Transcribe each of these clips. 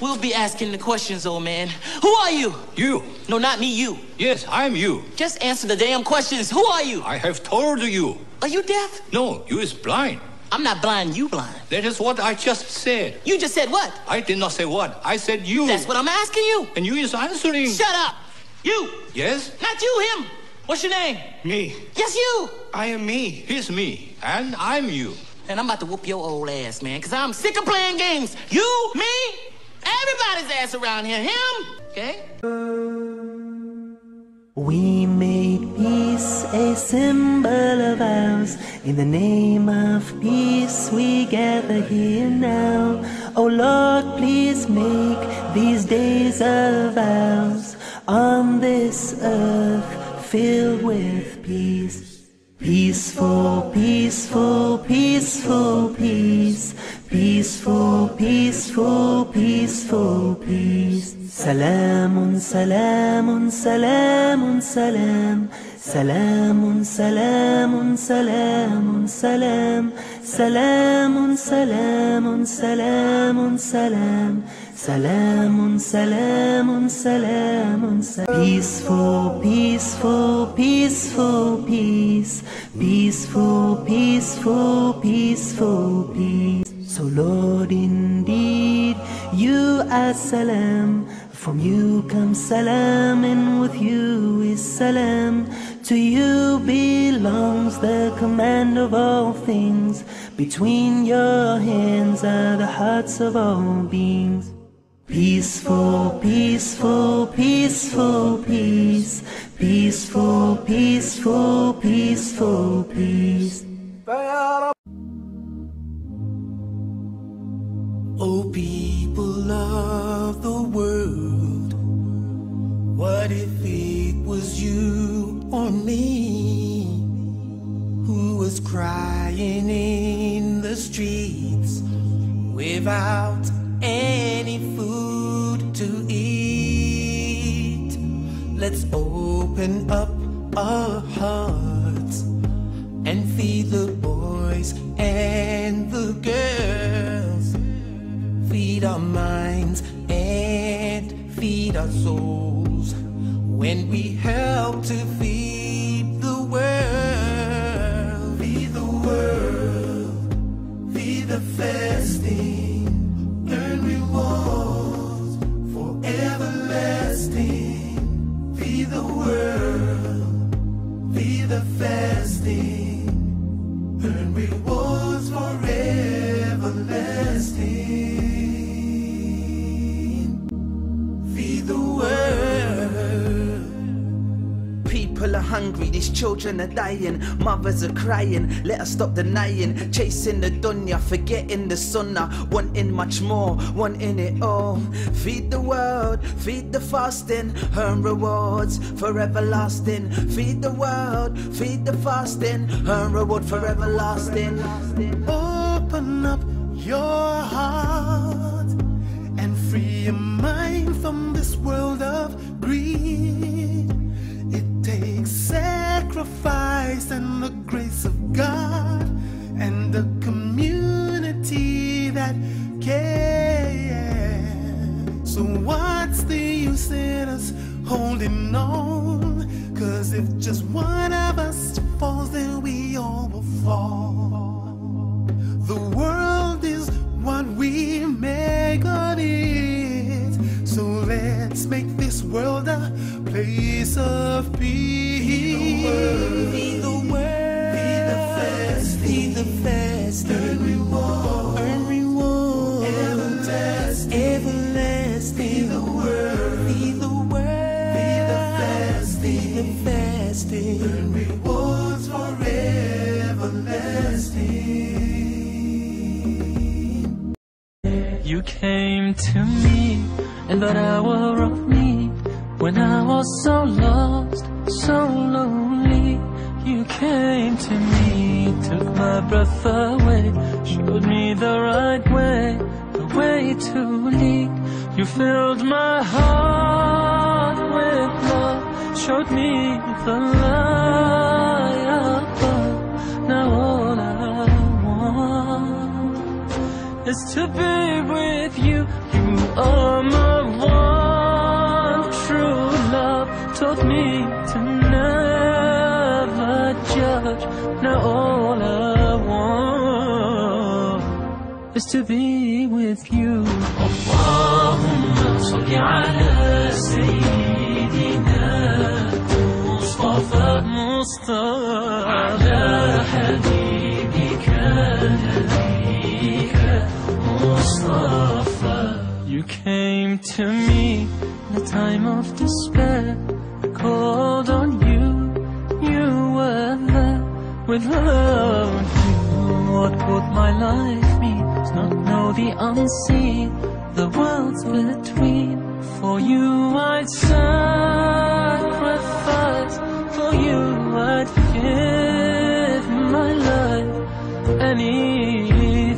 We'll be asking the questions, old man. Who are you? You. No, not me, you. Yes, I'm you. Just answer the damn questions. Who are you? I have told you. Are you deaf? No, you is blind. I'm not blind, you blind. That is what I just said. You just said what? I did not say what. I said you. That's what I'm asking you. And you is answering. Shut up. You. Yes? Not you, him. What's your name? Me. Yes, you. I am me. He's me. And I'm you. And I'm about to whoop your old ass, man, because I'm sick of playing games. You, me, everybody's ass around here. Him. Okay? We made peace a symbol of ours. In the name of peace we gather here now. Oh Lord, please make these days of ours on this earth filled with peace. Peaceful, peaceful, peaceful, peace. Peaceful, peaceful, peaceful, peace. Salamun, salamun, salamun, salam. Salamun, salamun, salamun, salam. Salamun, salamun, salamun, salam. Salamun, salamun, salamun, salam. Peaceful, peaceful, peaceful, peace. Peaceful, peaceful, peaceful, peace. So Lord, indeed, you are salam. From you comes salam, and with you is salam. To you belongs the command of all things. Between your hands are the hearts of all beings. Peaceful, peaceful, peaceful, peace. Peaceful, peaceful, peaceful, peace. Oh, people of the world, what if it was you or me who was crying in the streets without any food to eat? Let's open up our hearts and feed the boys and the girls. Feed our minds and feed our souls when we help to feed the world. Feed the world, feed the fasting, earn rewards for everlasting. Feed the world, feed the fasting, earn rewards for everlasting. People are hungry, these children are dying, mothers are crying. Let us stop denying, chasing the dunya, forgetting the sunnah, wanting much more, wanting it all. Feed the world, feed the fasting, earn rewards for everlasting. Feed the world, feed the fasting, earn reward for everlasting. Open up your heart and free your mind from this world of greed. It takes sacrifice and the grace of God and the community that cares. So what's the use in us holding on? 'Cause if just one of us falls, then we all will fall. The world is what we make of it, so let's make this world a place of peace. Feed the world, feed the fast, feed the fast, earn reward, everlasting, everlasting. Feed the world, feed the world, feed the fast, feed the fasting, earn rewards for everlasting. You came to me in that hour of need, when I was so lost, so lonely. You came to me, took my breath away, showed me the right way, the way to lead. You filled my heart with love, showed me the light above. Now all I want is to be with you. You are my one true love. Taught me to never judge. Now all I want is to be with you. Allahumma salli ala Sayyidina Mustafa ala Habibika Nabika Mustafa. You came to me in a time of despair. I called on you, you were there. Without you, what would my life mean? To not know the unseen, the worlds between. For you I'd sacrifice, for you I'd give my life, anything,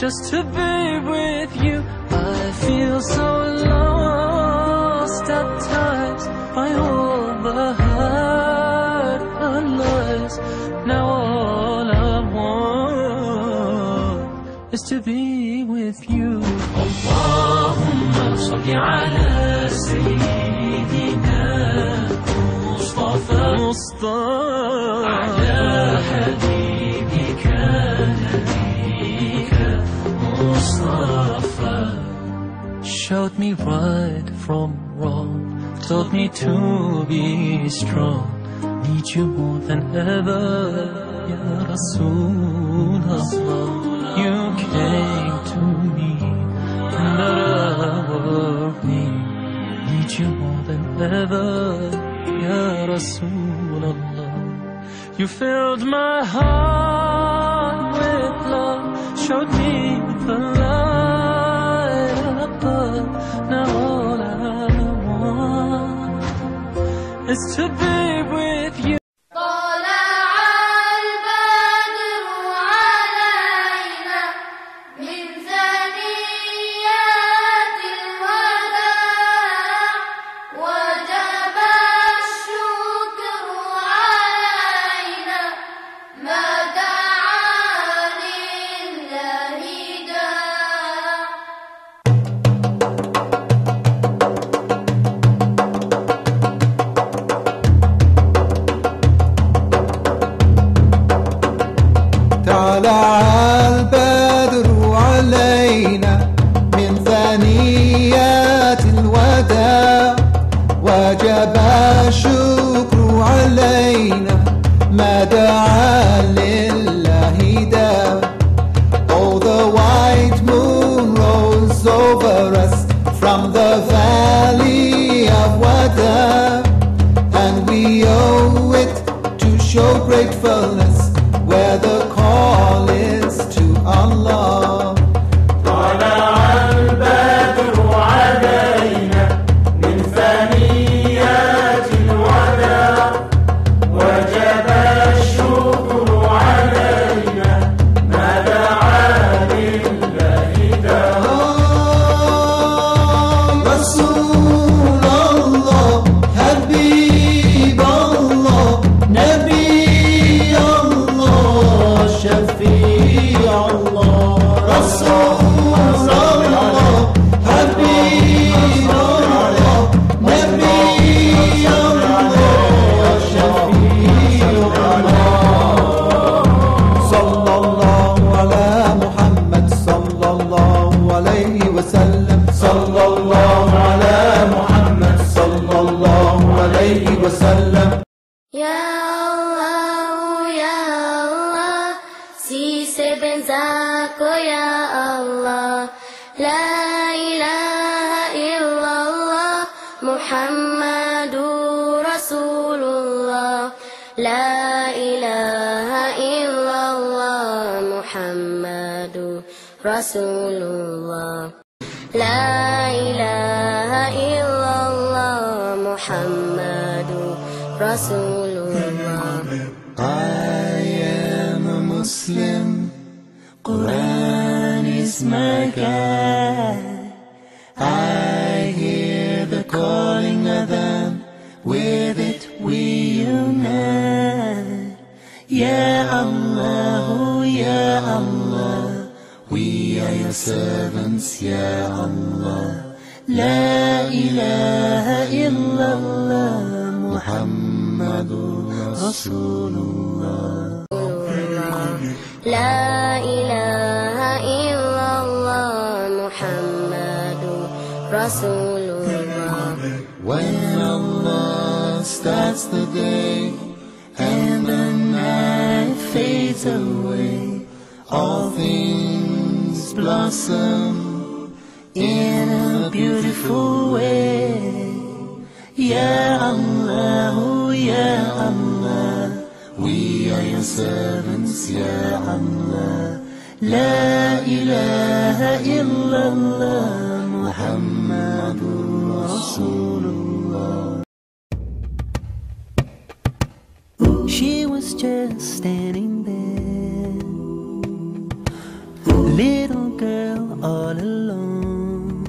just to be with you. I feel so lost at times by all the hurt and lies. Now all I want is to be with you. Allahumma salli ala Sayyidina Mustafa ala Habibika Nabika Mustafa. Showed me right from wrong, taught me to be strong. Need you more than ever, Ya Rasulullah. You came to me in that hour of need. Need you more than ever, Ya Rasulullah. You filled my heart with love, showed me the light above. Now all I want is to be with you. طلع البدر علينا من ثنيات الوداع وجب الشكر علينا ما دعا لله داع. Oh, the white moon rose over us from the valley of Wada, and we owe it to show gratefulness where the call is to Allah. طلع البدر علينا من ثنيات الوداع وجب الشكر علينا ما دعا لله داع. رسول الله حبيب الله نبي الله شفيع الله. رسول الله حبيب الله نبي الله شفيع الله. صلى الله على محمد صلى الله عليه وسلم. صلى الله على محمد صلى الله عليه وسلم. Ya Allah, Ya Allah, si sebenzaku Ya Allah. La ilaha illallah Muhammadur Rasulullah. La ilaha illallah Muhammadur Rasulullah. La ilaha illallah Muhammadur Rasulullah. I am a Muslim, Quran is my guide. I hear the calling adhan, with it we unite. Ya Allah, Ya Allah. servants, Ya Allah. La ilaha illallah, Muhammadur Rasulullah. La ilaha illallah, Muhammadur Rasulullah. When Allah starts the day and the night fades away, all things blossom in a beautiful way. Ya Allah, Ya Allah, we are your servants, Ya Allah. La ilaha illallah, Muhammadur Rasulullah. She was just standing there, little girl all alone,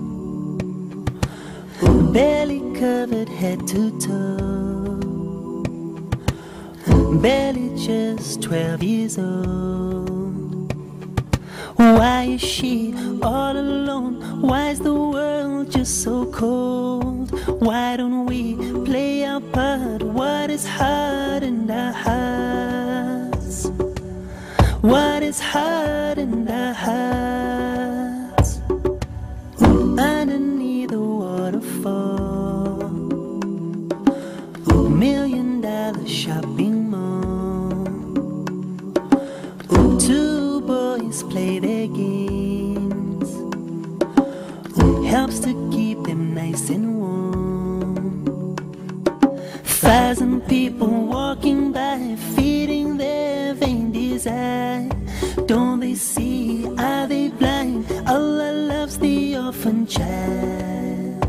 barely covered head to toe, barely just 12 years old. Why is she all alone? Why is the world just so cold? Why don't we play our part? What is hard in our hearts? What is hard in our hearts? Underneath the waterfall, $1,000,000 shopping mall, two boys play their games, helps to keep them nice and warm. 1,000 people walking by, feeding their vain desire. Don't they see? Are they blind? Allah loves the orphan child.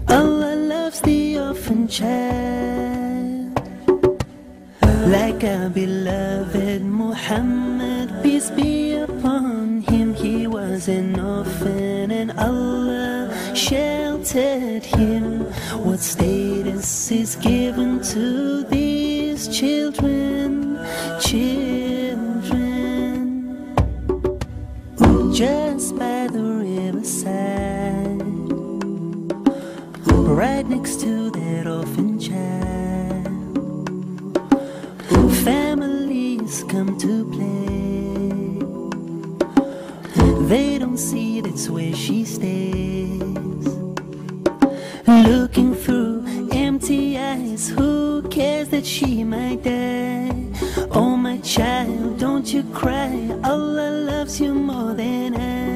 Allah loves the orphan child. Like our beloved Muhammad, peace be upon him, he was an orphan and Allah sheltered him. What status is given to these children? Just by the riverside, right next to that orphan child, families come to play. They don't see that's where she stays. Looking through empty eyes, who cares that she might die? Oh my child, don't you cry, Allah loves you more than I.